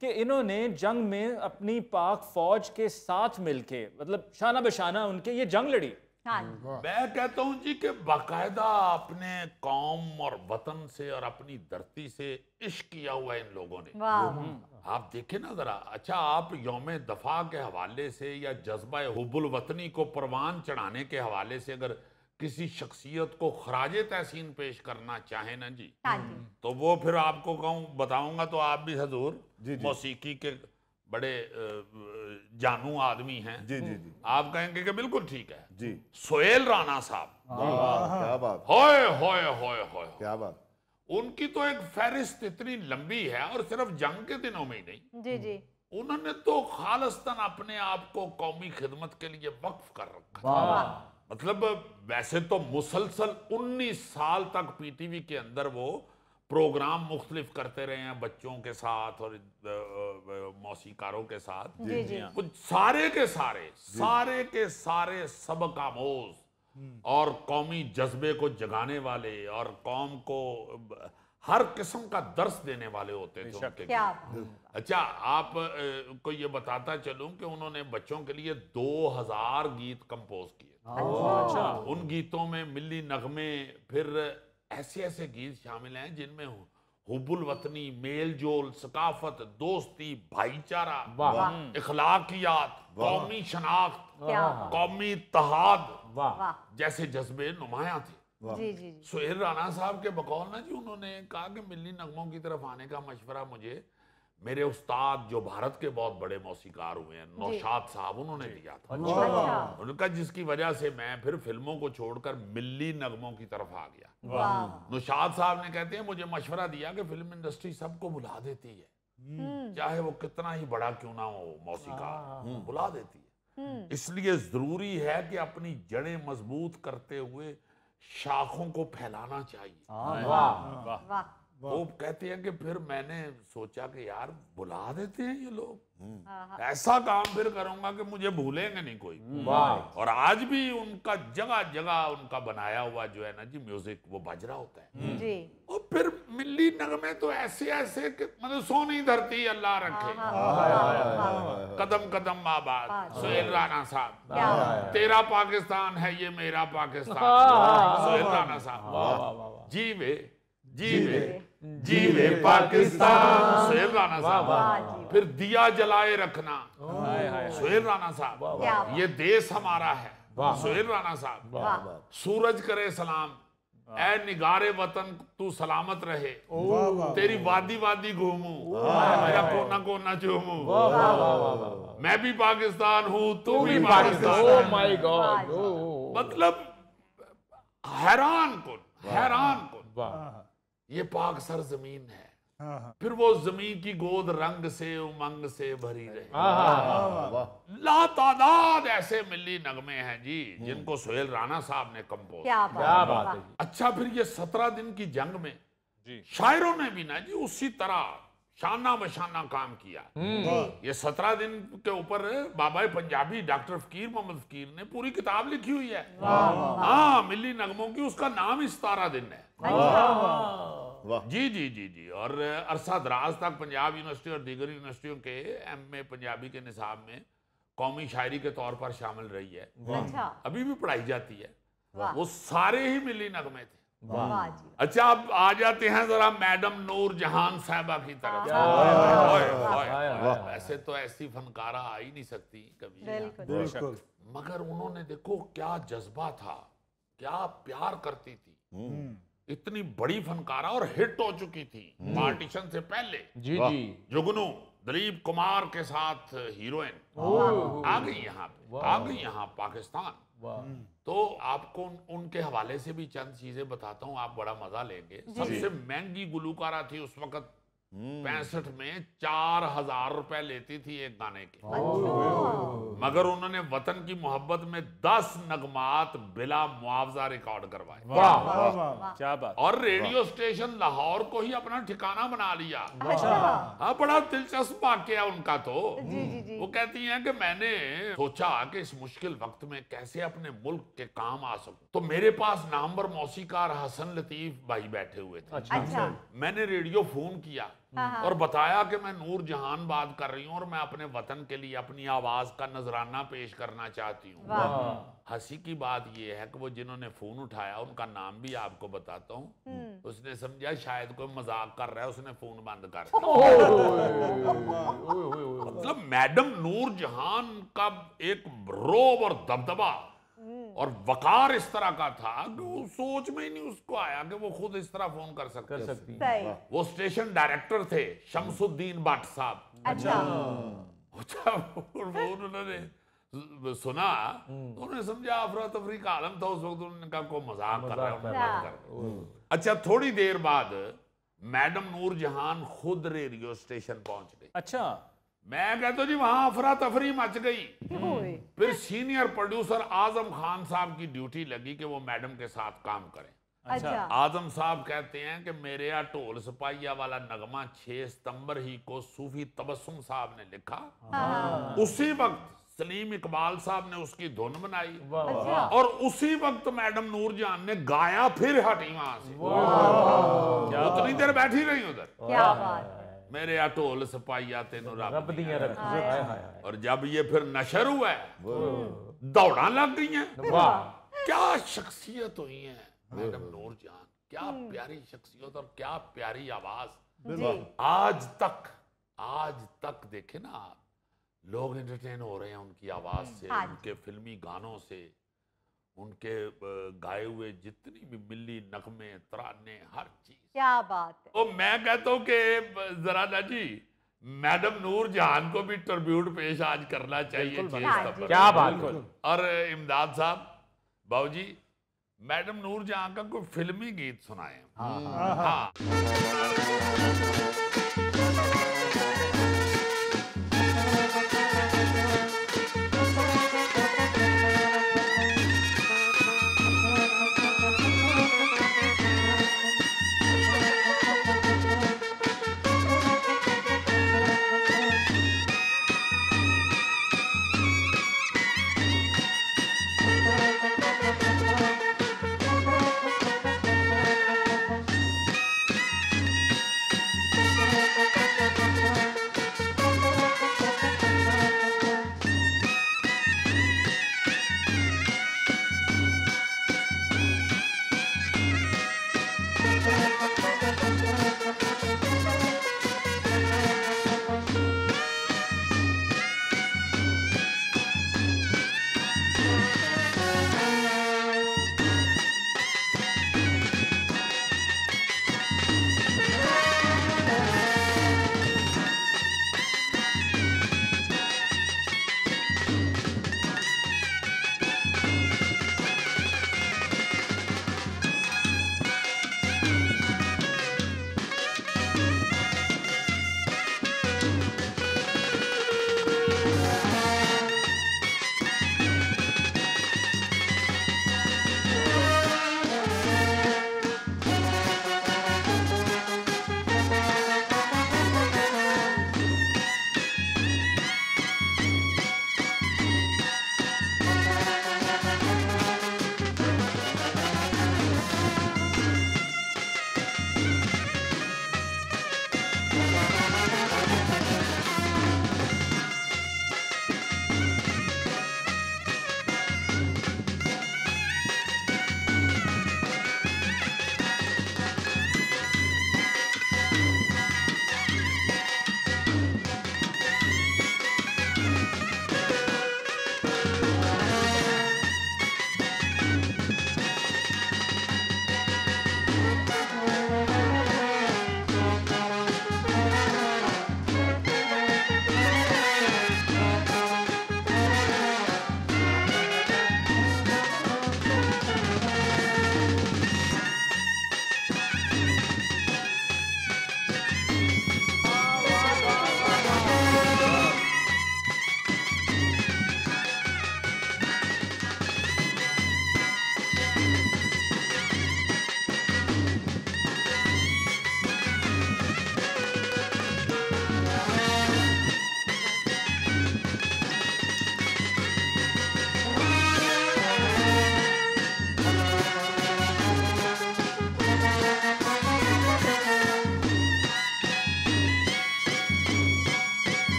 कि इन्होंने जंग में अपनी पाक फौज के साथ मिलके, मतलब शाना बशाना उनके ये जंग लड़ी। हाँ मैं कहता हूं जी कि बाकायदा अपने कौम और वतन से और अपनी धरती से इश्क किया हुआ है इन लोगों ने। वाह आप देखें ना जरा, अच्छा आप यौम दफा के हवाले से या जज्बा हुब्बुल वतनी को परवान चढ़ाने के हवाले से अगर किसी शख्सियत को खराजे तहसीन पेश करना चाहे ना जी, हाँ जी तो वो फिर आपको कहूँ बताऊंगा तो आप भी हजूर मौसीकी के बड़े जानू आदमी हैं जी जी जी आप कहेंगे कि बिल्कुल ठीक है जी। सोहेल राणा साहब, क्या बात, होए होए होए होए, क्या बात। उनकी तो एक फहरिस्त इतनी लंबी है और सिर्फ जंग के दिनों में ही नहीं, जी जी उन्होंने तो खालिस्तान अपने आप को कौमी खिदमत के लिए वक्फ कर रखा। मतलब वैसे तो मुसलसल 19 साल तक पीटीवी के अंदर वो प्रोग्राम मुख्तलिफ करते रहे हैं बच्चों के साथ और मौसीकारों के साथ। जी जी वो सारे के सारे सबक आमोज और कौमी जज्बे को जगाने वाले और कौम को हर किस्म का दर्स देने वाले होते थे उनके क्या गीत। अच्छा आप को ये बताता चलूं कि उन्होंने बच्चों के लिए 2000 गीत कंपोज किए। अच्छा, उन गीतों में मिली नगमे, फिर ऐसे ऐसे गीत शामिल हैं जिनमें हुब्बुल वतनी, मेल जोल, सकाफत, दोस्ती, भाईचारा, इखलाकियात, कौमी शनाख्त, कौमी इत्तेहाद वाह जैसे जज्बे नुमाया थे। जी जी जी सोहेल राणा साहब के बकौल ना जी उन्होंने कहा कि मिल्ली नगमों की तरफ आने का मशवरा मुझे मेरे उस्ताद जो भारत के बहुत बड़े मौसीकार हुए हैं नौशाद साहब, उन्होंने दिया था। अच्छा उनका जिसकी वजह से मैं फिर फिल्मों को छोड़कर मिल्ली नगमों की तरफ आ गया। वाह नौशाद साहब ने कहते हैं मुझे मशवरा दिया कि फिल्म इंडस्ट्री सबको बुला देती है, चाहे वो कितना ही बड़ा क्यों ना हो मौसीकार, बुला देती है। इसलिए जरूरी है कि अपनी जड़ें मजबूत करते हुए शाखों को फैलाना चाहिए। वाह वो कहते हैं कि फिर मैंने सोचा कि यार बुला देते हैं ये लोग, ऐसा काम फिर करूंगा कि मुझे भूलेंगे नहीं कोई। और आज भी उनका जगह जगह उनका बनाया हुआ जो है ना जी म्यूजिक वो बज रहा होता है। जी और फिर मिल्ली नगमे तो ऐसे ऐसे कि मतलब सोनी धरती अल्लाह रखे, कदम कदम आबाद, सोहेल राणा साहब, तेरा पाकिस्तान है ये मेरा पाकिस्तान, सोहेल राणा साहब, जीवे जीवे जीवे पाकिस्तान, सोहेल राणा साहब। फिर दिया जलाए रखना, सोहेल राणा साहब। ये देश हमारा है, सोहेल राणा साहब। सूरज करे सलाम, ऐ निगारे वतन तू सलामत रहे, तेरी वादी वादी घूमूं, मेरा कोना कोना चूमूं, मैं भी पाकिस्तान हूँ तू भी पाकिस्तान। ओह माय गॉड, मतलब हैरान कुन ये पाक सरजमीन है। फिर वो जमीन की गोद रंग से उमंग से भरी रहे। लातादाद ऐसे मिल्ली नगमे हैं जी जिनको सोहेल राणा साहब ने कंपोज। क्या बात है। अच्छा फिर ये 17 दिन की जंग में शायरों ने भी ना जी उसी तरह शाना बशाना काम किया। ये 17 दिन के ऊपर बाबा पंजाबी डॉक्टर फकीर मोहम्मद फकीर ने पूरी किताब लिखी हुई है। हाँ मिल्ली नगमों की, उसका नाम ही 17 दिन है। जी जी जी जी। और अरसा दराज तक पंजाब यूनिवर्सिटी और दीगर यूनिवर्सिटियों के एमए पंजाबी के निसाब में कौमी शायरी के तौर पर शामिल रही है। अच्छा अभी भी पढ़ाई जाती है। वो सारे ही मिल्ली नगमे थे। वाह जी अच्छा अब आ जाते हैं जरा मैडम नूर जहान साहबा की तरफ। वैसे तो ऐसी फनकारा आ ही नहीं सकती कभी, बिल्कुल मगर उन्होंने देखो क्या जज्बा था, क्या प्यार करती थी। इतनी बड़ी फनकारा और हिट हो चुकी थी पार्टीशन से पहले। जी जी। जुगनू दिलीप कुमार के साथ हीरोइन आ गई यहाँ पे, आ गई यहाँ पाकिस्तान। तो आपको उनके हवाले से भी चंद चीजें बताता हूँ, आप बड़ा मजा लेंगे। सबसे महंगी गुलूकारा थी उस वक्त 65 में 4,000 रुपए लेती थी एक गाने के, मगर उन्होंने वतन की मोहब्बत में 10 नगमात बिला मुआवजा रिकॉर्ड करवाए। क्या बात। और रेडियो स्टेशन लाहौर को ही अपना ठिकाना बना लिया। हाँ, बड़ा दिलचस्प वाकया उनका तो। वो कहती हैं कि मैंने सोचा कि इस मुश्किल वक्त में कैसे अपने मुल्क के काम आ सकूं, तो मेरे पास नामवर मौसीकार हसन लतीफ भाई बैठे हुए थे। अच्छा। मैंने रेडियो फोन किया और बताया कि मैं नूर जहान बात कर रही हूँ और मैं अपने वतन के लिए अपनी आवाज का नजराना पेश करना चाहती हूँ। हंसी की बात यह है कि वो जिन्होंने फोन उठाया उनका नाम भी आपको बताता हूँ। उसने समझा शायद कोई मजाक कर रहा है, उसने फोन बंद कर दिया। मतलब मैडम नूर जहान का एक रोब और दबदबा और वकार इस तरह का था कि वो सोच में ही नहीं उसको आया कि वो खुद इस तरह फोन कर सकती सही। वो स्टेशन डायरेक्टर थे शमसुद्दीन भट्ट साहब। अच्छा। वो उन्होंने सुना, उन्होंने समझा अफरा तफरी का आलम था उस वक्त, उन्होंने कहा को मजाक कर रहा है, उन्होंने बंद कर दिया। अच्छा, थोड़ी देर बाद मैडम नूर जहान खुद रेडियो स्टेशन पहुंच गई। अच्छा। मैं कहता हूं जी वहां अफरा तफरी मच गई। फिर सीनियर प्रोड्यूसर आजम खान साहब की ड्यूटी लगी कि वो मैडम के साथ काम करें। अच्छा। आजम साहब कहते हैं कि मेरे यहाँ ढोल सपाइया वाला नगमा 6 सितंबर ही को सूफी तबस्सुम साहब ने लिखा। उसी वक्त सलीम इकबाल साहब ने उसकी धुन बनाई और उसी वक्त मैडम नूर जहान ने गाया, फिर हटी वहां से। उतनी देर बैठी रही उधर। क्या बात। मेरे यहाँ ढोल सपाइया तेनों रब दियां रख। और जब ये फिर नशर हुआ दौड़ा लग गई हैं। क्या शख्सियत हुई है मैडम नूर जहान, क्या प्यारी शख्सियत और क्या प्यारी आवाज। आज तक देखे ना आप, लोग एंटरटेन हो रहे हैं उनकी आवाज से, उनके फिल्मी गानों से, उनके गाए हुए जितनी भी मिली नगमे तराने, हर चीज। क्या बात है। तो मैं कहता हूँ कि जरा ना जी मैडम नूर जहान को भी ट्रिब्यूट पेश आज करना चाहिए। क्या बात। और इमदाद साहब, बाबूजी, मैडम नूर जहां का कोई फिल्मी गीत सुनाए। हाँ।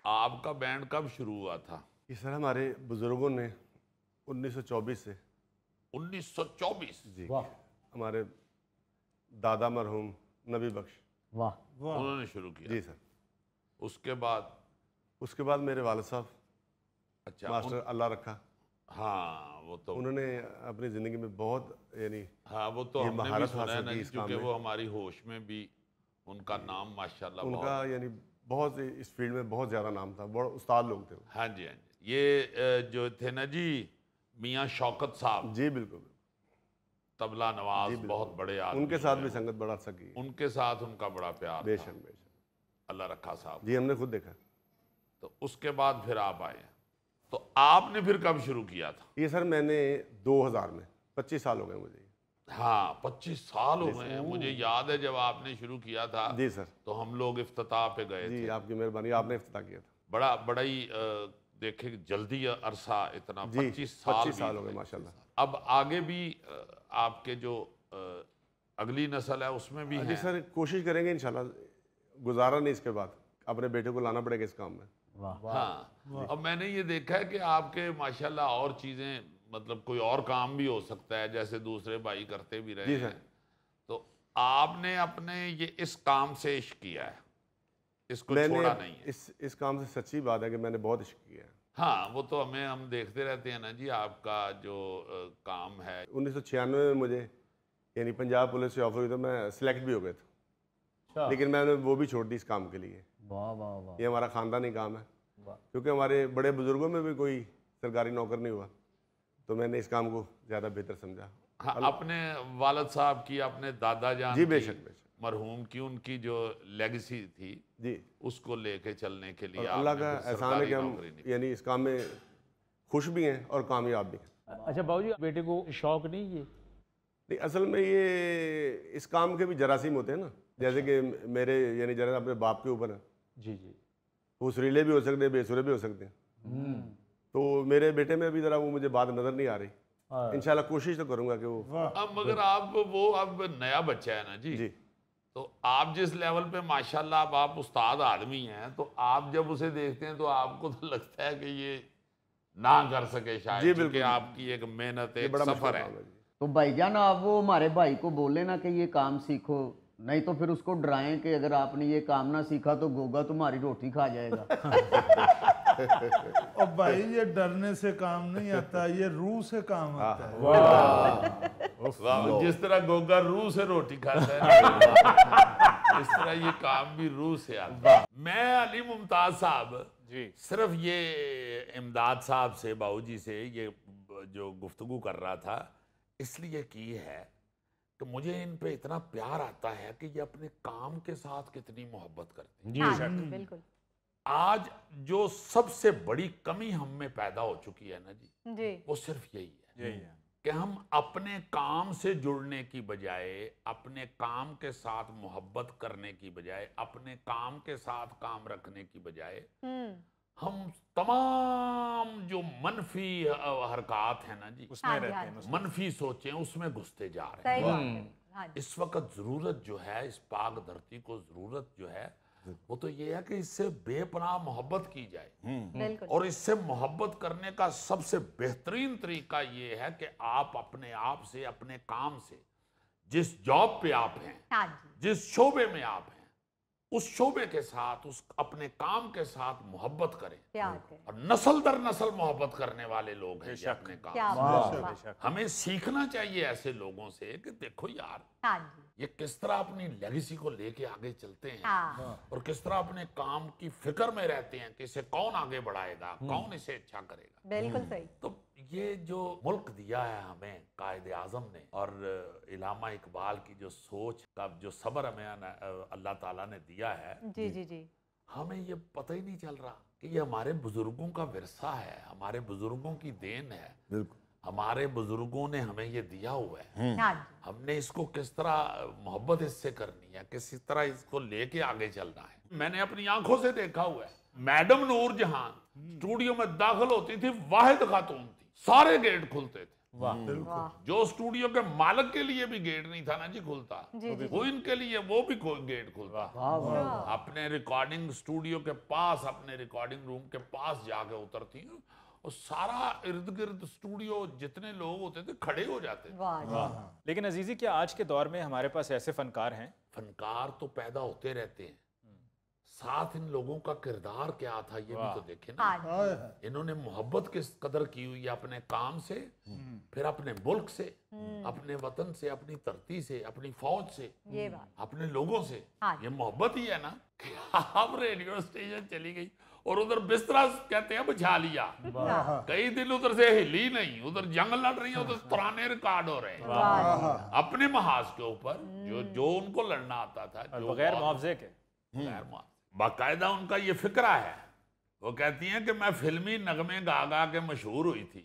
आपका बैंड कब शुरू हुआ था? ये सर हमारे बुजुर्गों ने 1924 से 1924 जी हमारे दादा मरहूम नबी बख्श वाह उन्होंने शुरू किया। जी सर। उसके बाद मेरे वालिद साहब अच्छा मास्टर अल्लाह रखा, हाँ वो तो उन्होंने अपनी ज़िंदगी में बहुत यानी हाँ वो तो ये हमने भी महारत सुना है हासिल ना की जी, इस काम क्योंकि में। वो हमारी होश में भी उनका नाम माशाल्लाह उनका बहुत। यानी बहुत इस फील्ड में बहुत ज़्यादा नाम था, बहुत उस्ताद लोग थे वो। हाँ जी हाँ जी। ये जो थे ना जी मियाँ शौकत साहब, जी बिल्कुल, तबला नवाज, बहुत बड़े आदमी उनके साथ हैं। भी संगत बड़ा अर्सा की है। उनके साथ उनका बड़ा प्यार था। बेशक बेशक अल्लाह रखा साहब। जी हमने खुद देखा। तो उसके बाद फिर आप आए, तो आपने फिर कब शुरू किया था? ये सर मैंने 2000 में 25 साल हो गए मुझे। हाँ 25 साल हो गए हैं। मुझे याद है जब आपने शुरू किया था जी सर। तो हम लोग इफ्तिताह पे गए जी थे। आपकी मेहरबानी, आपने इफ्तिताह किया था। बड़ा ही देखे जल्दी अरसा इतना जी 25 साल 25 साल बीत हो गए गए। माशाल्लाह। अब आगे भी आपके जो अगली नस्ल है उसमें भी जी है। सर कोशिश करेंगे इंशाल्लाह, गुजारा नहीं इसके बाद अपने बेटे को लाना पड़ेगा इस काम में। हाँ अब मैंने ये देखा है कि आपके माशाल्लाह और चीज़ें मतलब कोई और काम भी हो सकता है जैसे दूसरे भाई करते भी रहे जी सर। हैं। तो आपने अपने ये इस काम से इश्क किया है, इसको छोड़ा नहीं है। इस काम से सच्ची बात है कि मैंने बहुत इश्क किया है। हाँ वो तो हम देखते रहते हैं ना जी, आपका जो काम है। 1996 में मुझे यानी पंजाब पुलिस से ऑफर हुई तो मैं सिलेक्ट भी हो गया था, लेकिन मैंने वो भी छोड़ दी इस काम के लिए। वाह वाह वाह। ये हमारा ख़ानदानी काम है, क्योंकि हमारे बड़े बुजुर्गों में भी कोई सरकारी नौकर नहीं हुआ, तो मैंने इस काम को ज़्यादा बेहतर समझा। हाँ अपने वालिद साहब की, अपने दादा जान जी की, बेशक बेशक मरहूम की, उनकी जो लेगेसी थी जी, उसको लेके चलने के लिए और अल्लाह आपने का फिर एहसान है सरकारी कि हम नौकरी नहीं। यानी इस काम में खुश भी हैं और कामयाब भी हैं। अच्छा बाबूजी, बेटे को शौक नहीं ये? नहीं, असल में ये इस काम के भी जरासीम होते हैं ना, जैसे कि मेरे यानी जरा अपने बाप के ऊपर है, जी जी। वो सुरीले भी हो सकते हैं, बेसुरे भी हो सकते हैं। तो मेरे बेटे में अभी ज़रा वो मुझे बात नज़र नहीं आ रही। इंशाल्लाह कोशिश तो करूँगा कि वो। अब मगर आप वो अब नया बच्चा है ना जी, जी तो आप जिस लेवल पे माशाल्लाह अब आप उस्ताद आदमी हैं, तो आप जब उसे देखते हैं तो आपको तो लगता है कि ये ना कर सके शायद, जी, क्योंकि बिल्कुल। आपकी एक मेहनत, ये एक बड़ा सफर मुश्किल है। काम है जी। तो भाईजान आप वो हमारे भाई को बोले ना कि ये काम सीखो, नहीं तो फिर उसको डराएं कि अगर आपने ये काम ना सीखा तो गोगा तुम्हारी रोटी खा जाएगा। और भाई ये डरने से काम नहीं आता, ये रूह से काम आता है। वाह, जिस तरह गोगा रूह से रोटी खाता है इस तरह ये काम भी रूह से आता है। मैं अली मुमताज साहब जी सिर्फ ये इमदाद साहब से, बाऊजी से ये जो गुफ्तगू कर रहा था इसलिए की है कि मुझे इन पे इतना प्यार आता है कि ये अपने काम के साथ कितनी मोहब्बत करते हैं। हाँ जी बिल्कुल आज जो सबसे बड़ी कमी हम में पैदा हो चुकी है ना जी, जी। वो सिर्फ यही है यही है। कि हम अपने काम से जुड़ने की बजाय, अपने काम के साथ मोहब्बत करने की बजाय, अपने काम के साथ काम रखने की बजाय हम तमाम जो मनफी हरकत है ना जी, उसमें हाँ जी, रहते हाँ हैं जी। मनफी सोचें उसमें घुसते जा रहे सही हैं। बात है। हाँ जी। इस वक्त जरूरत जो है, इस पाक धरती को जरूरत जो है वो तो ये है कि इससे बेपनाह मोहब्बत की जाए। बिल्कुल। और इससे मोहब्बत करने का सबसे बेहतरीन तरीका ये है कि आप अपने आप से, अपने काम से, जिस जॉब पे आप हैं, हाँ जी। जिस शोबे में आप हैं, उस शोबे के साथ, उस अपने काम के साथ मोहब्बत करें। प्यार करें। और नस्ल दर नस्ल मोहब्बत करने वाले लोग हैं ये अपने क्या काम बात से। है। बेशक। हमें सीखना चाहिए ऐसे लोगों से कि देखो यार, हाँ जी। ये किस तरह अपनी लेगेसी को लेके आगे चलते हैं हाँ। और किस तरह अपने काम की फिक्र में रहते हैं कि इसे कौन आगे बढ़ाएगा, कौन इसे अच्छा करेगा। बिल्कुल सही। तो ये जो मुल्क दिया है हमें कायदे आजम ने, और इलामा इकबाल की जो सोच का जो सब्र हमें अल्लाह ताला ने दिया है, जी जी जी। हमें ये पता ही नहीं चल रहा कि ये हमारे बुजुर्गों का विरसा है, हमारे बुजुर्गों की देन है। बिल्कुल हमारे बुजुर्गों ने हमें ये दिया हुआ है। हाँ जी। हमने इसको किस तरह मोहब्बत इससे करनी है, किस तरह इसको लेके आगे चलना है। मैंने अपनी आंखों से देखा हुआ है, मैडम नूर जहां स्टूडियो में दाखिल होती थी, वाहिद खातून थी, सारे गेट खुलते थे, वाह जो स्टूडियो के मालिक के लिए भी गेट नहीं था ना जी खुलता, जी, जी, वो इनके लिए वो भी गेट खुलता। अपने रिकॉर्डिंग स्टूडियो के पास, अपने रिकॉर्डिंग रूम के पास जाके उतरती और सारा इर्द गिर्द स्टूडियो जितने लोग होते थे खड़े हो जाते थे। वाह लेकिन अजीजी, क्या आज के दौर में हमारे पास ऐसे फनकार हैं? फनकार तो पैदा होते रहते हैं, साथ इन लोगों का किरदार क्या था ये भी तो देखें ना। हाँ इन्होंने मोहब्बत किस कदर की हुई है अपने काम से, फिर अपने मुल्क से, अपने वतन से, अपनी धरती से, अपनी फौज से, ये बात अपने लोगों से। हाँ। ये मोहब्बत ही है ना कि आप रेडियो स्टेशन चली गई और उधर बिस्तरा कहते हैं बिछा लिया, कई दिन उधर से हिली नहीं, उधर जंग लड़ रही है, उधर पुराने रिकॉर्ड हो रहे हैं अपने महाज के ऊपर, जो उनको लड़ना आता था, जो बगैर मुआवजे के। बगैर मुआवजे। बाकायदा उनका ये फिक्रा है, वो कहती हैं कि मैं फिल्मी नगमे गा गा के मशहूर हुई थी,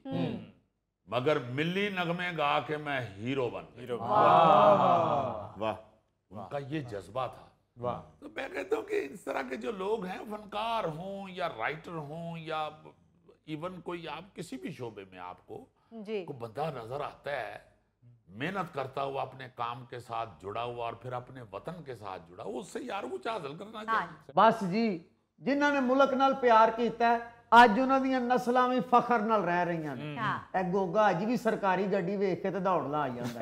मगर मिली नगमे गा के मैं हीरो बन गई। वाह उनका ये जज्बा था। तो मैं कहता हूँ कि इस तरह के जो लोग हैं, फनकार हों या राइटर हों या इवन कोई आप किसी भी शोबे में आपको जी को बंदा नजर आता है मेहनत करता हुआ, अपने काम के साथ जुड़ा हुआ और फिर अपने वतन के साथ जुड़ा हुआ, उससे यार कुछ हासिल करना चाहिए। बस जी, जिन्हों ने मुल्क नाल प्यार किया ਅੱਜ ਉਹਨਾਂ ਦੀਆਂ ਨਸਲਾਂ ਵੀ ਫਖਰ ਨਾਲ ਰਹਿ ਰਹੀਆਂ ਨੇ। ਇਹ ਗੋਗਾ ਅੱਜ ਵੀ ਸਰਕਾਰੀ ਗੱਡੀ ਵੇਖ ਕੇ ਤੇ ਦੌੜਦਾ ਆ ਜਾਂਦਾ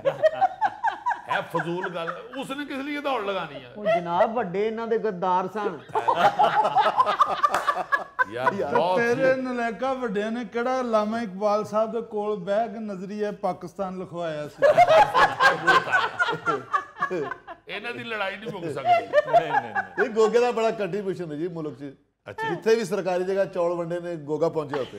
है फजूल गल, उसने किस लिए दौड़ लगानी है? ਉਹ ਜਨਾਬ ਵੱਡੇ ਇਹਨਾਂ ਦੇ ਗੱਦਾਰ ਸਨ। यार बहुत ਤੇਰੇ ਨਲਾਇਕਾ ਵੱਡਿਆਂ ਨੇ ਕਿਹੜਾ ਲਾਮਾ ਇਕਬਾਲ ਸਾਹਿਬ ਦੇ ਕੋਲ ਬਹਿ ਕੇ ਨਜ਼ਰੀਆ ਪਾਕਿਸਤਾਨ ਲਿਖਵਾਇਆ ਸੀ? ਇਹਨਾਂ ਦੀ ਲੜਾਈ ਨਹੀਂ ਮੁੱਕ ਸਕਦੀ। ਇਹ ਗੋਗੇ ਦਾ ਬੜਾ ਕੰਟਰੀਬਿਊਸ਼ਨ ਹੈ ਜੀ ਮੁਲਕ 'ਚ। ਜਿੱਥੇ ਵੀ ਸਰਕਾਰੀ ਜਗ੍ਹਾ ਚੌਲ ਵੰਡੇ ਨੇ ਗੋਗਾ ਪਹੁੰਚਿਆ ਉੱਥੇ।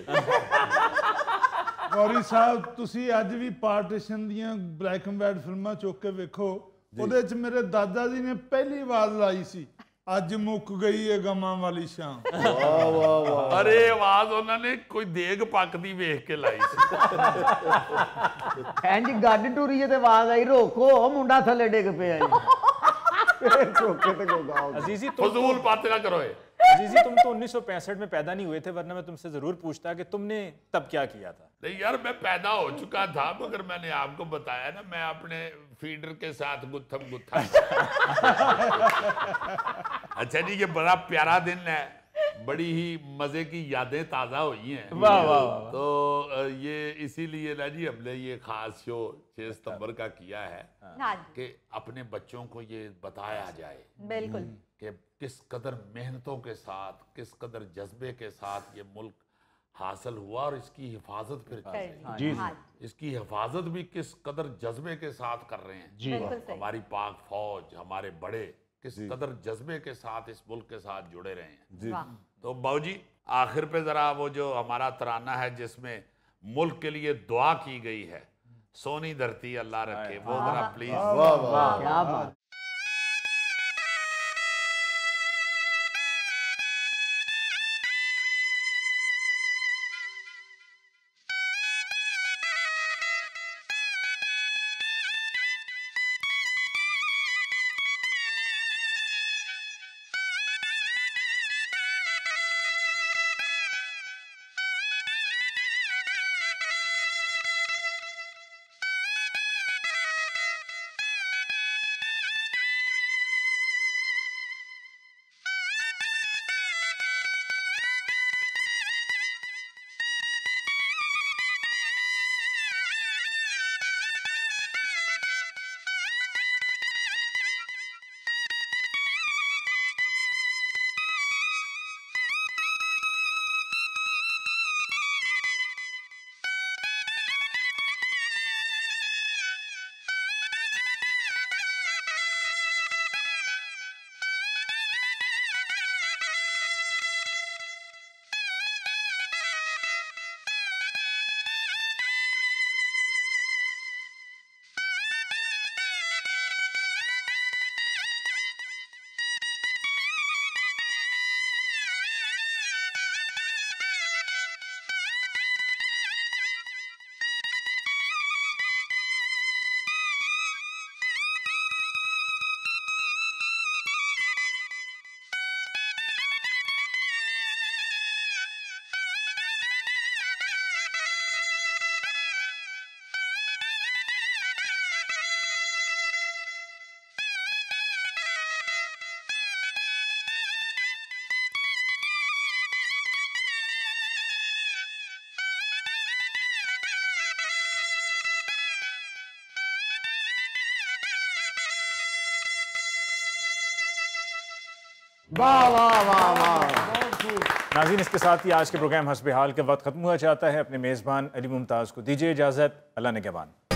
ਗੌਰੀ ਸਾਹਿਬ, ਤੁਸੀਂ ਅੱਜ ਵੀ ਪਾਰਟੀਸ਼ਨ ਦੀਆਂ ਬਲੈਕ ਐਂਡ ਵਾਈਟ ਫਿਲਮਾਂ ਚੁੱਕ ਕੇ ਵੇਖੋ, ਉਹਦੇ 'ਚ ਮੇਰੇ ਦਾਦਾ ਜੀ ਨੇ ਪਹਿਲੀ ਆਵਾਜ਼ ਲਾਈ ਸੀ, ਅੱਜ ਮੁੱਕ ਗਈ ਏ ਗਮਾਂ ਵਾਲੀ ਸ਼ਾਮ। ਵਾਹ ਵਾਹ ਵਾਹ। ਅਰੇ ਆਵਾਜ਼ ਉਹਨਾਂ ਨੇ ਕੋਈ ਦੇਗ ਪੱਕਦੀ ਵੇਖ ਕੇ ਲਾਈ ਸੀ। ਇੰਜ ਗੱਡ ਟੁਰੀ ਤੇ ਆਵਾਜ਼ ਆਈ, ਰੋਕੋ ਮੁੰਡਾ ਥੱਲੇ ਡਿੱਗ ਪਿਆ ਜੀ। ਰੋਕੇ ਤੇ ਗੋਗਾ ਹੋ ਗਿਆ। अजीजी फजूल बातें ना करो। अजीजी, तुम तो 1965 में पैदा नहीं हुए थे, वरना मैं तुमसे जरूर पूछता कि तुमने तब क्या किया था। नहीं यार, मैं पैदा हो चुका था, मगर मैंने आपको बताया ना, मैं अपने फीडर के साथ गुत्थम गुत्था। अच्छा जी, ये बड़ा प्यारा दिन है, बड़ी ही मजे की यादें ताज़ा हुई हैं। वाह वाह वाह। तो ये इसीलिए ना जी हमने ये खास शो 6 सितंबर का किया है हाँ कि अपने बच्चों को ये बताया जाए बिल्कुल कि किस कदर मेहनतों के साथ, किस कदर जज्बे के साथ ये मुल्क हासिल हुआ और इसकी हिफाजत फिर कर रहे हैं। जी हाँ इसकी हिफाजत भी किस कदर जज्बे के साथ कर रहे हैं। बिल्कुल सही हमारी पाक फौज, हमारे बड़े किस कदर जज्बे के साथ इस मुल्क के साथ जुड़े रहे हैं। वाह तो बाबू जी, आखिर पे जरा वो जो हमारा तराना है जिसमें मुल्क के लिए दुआ की गई है, सोनी धरती अल्लाह रखे, वो जरा प्लीज। वाह वाह। क्या बात। वाह वाह वाह वाह। नाज़रीन, इसके साथ ही आज के प्रोग्राम हस्बे हाल का वक्त खत्म हुआ चाहता है। अपने मेज़बान अली मुमताज़ को दीजिए इजाज़त। अल्लाह निगहबान।